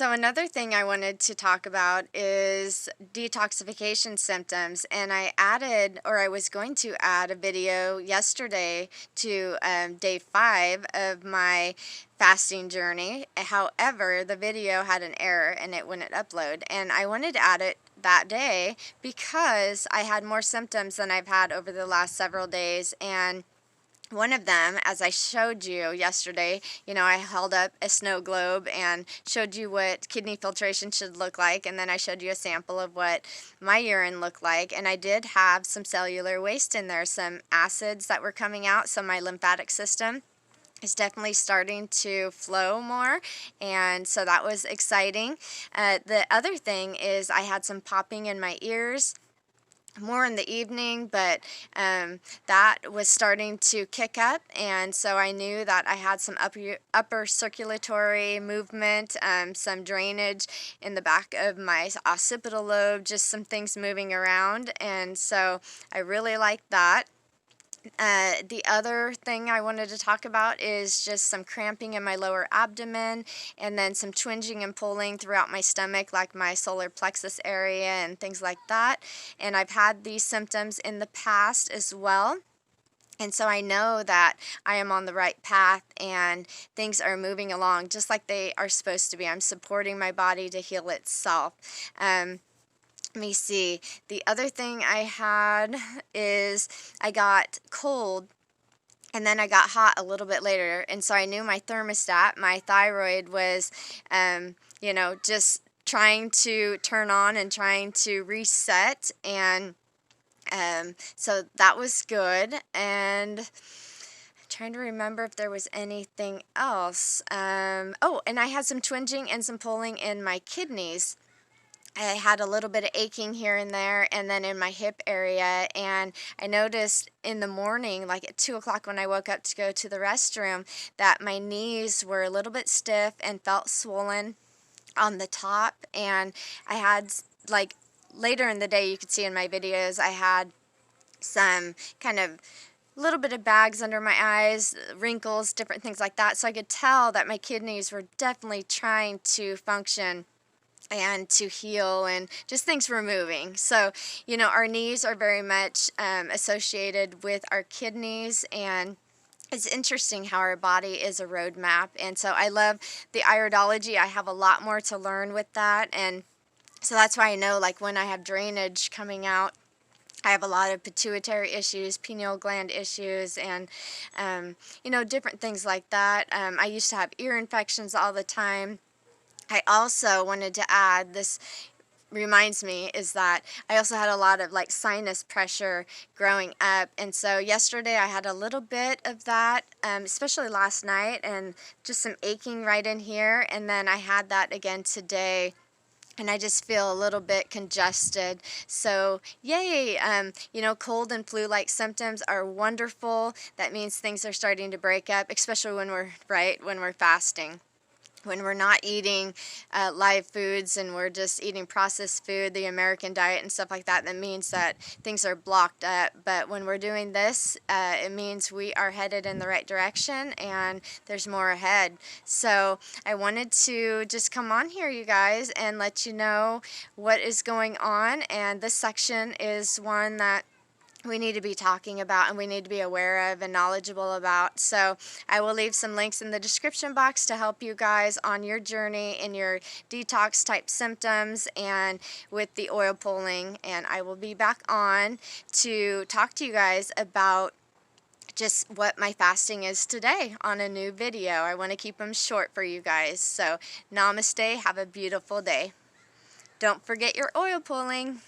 So another thing I wanted to talk about is detoxification symptoms, and I was going to add a video yesterday to day 5 of my fasting journey. However, the video had an error and it wouldn't upload, and I wanted to add it that day because I had more symptoms than I've had over the last several days. And one of them, as I showed you yesterday, I held up a snow globe and showed you what kidney filtration should look like, and then I showed you a sample of what my urine looked like, and I did have some cellular waste in there, some acids that were coming out, so my lymphatic system is definitely starting to flow more, and so that was exciting. The other thing is I had some popping in my ears, more in the evening, but that was starting to kick up, and so I knew that I had some upper circulatory movement, some drainage in the back of my occipital lobe, just some things moving around, and so I really liked that. The other thing I wanted to talk about is just some cramping in my lower abdomen, and then some twinging and pulling throughout my stomach, like my solar plexus area and things like that. And I've had these symptoms in the past as well. And so I know that I am on the right path and things are moving along just like they are supposed to be. I'm supporting my body to heal itself. Let me see. The other thing I had is I got cold and then I got hot a little bit later. And so I knew my thermostat, my thyroid was, just trying to turn on and trying to reset. And so that was good. And I'm trying to remember if there was anything else. And I had some twinging and some pulling in my kidneys. I had a little bit of aching here and there, and then in my hip area, and I noticed in the morning, like at 2 o'clock when I woke up to go to the restroom, that my knees were a little bit stiff and felt swollen on the top, and I had, like, later in the day, you could see in my videos, I had some kind of little bit of bags under my eyes, wrinkles, different things like that, so I could tell that my kidneys were definitely trying to function and to heal, and just things were moving. So, our knees are very much associated with our kidneys, and it's interesting how our body is a roadmap. And so I love the iridology. I have a lot more to learn with that, and so that's why I know, like, when I have drainage coming out, I have a lot of pituitary issues, pineal gland issues, and, different things like that. I used to have ear infections all the time. I also wanted to add, this reminds me, is that I also had a lot of like sinus pressure growing up, and so yesterday I had a little bit of that, especially last night, and just some aching right in here, and then I had that again today, and I just feel a little bit congested. So yay, cold and flu-like symptoms are wonderful. That means things are starting to break up, especially when we're fasting. When we're not eating live foods and we're just eating processed food, the American diet and stuff like that, that means that things are blocked up. But when we're doing this, it means we are headed in the right direction and there's more ahead. So I wanted to just come on here, you guys, and let you know what is going on. And this section is one that we need to be talking about and we need to be aware of and knowledgeable about. So I will leave some links in the description box to help you guys on your journey in your detox type symptoms and with the oil pulling. And I will be back on to talk to you guys about just what my fasting is today on a new video. I want to keep them short for you guys. So namaste, have a beautiful day. Don't forget your oil pulling.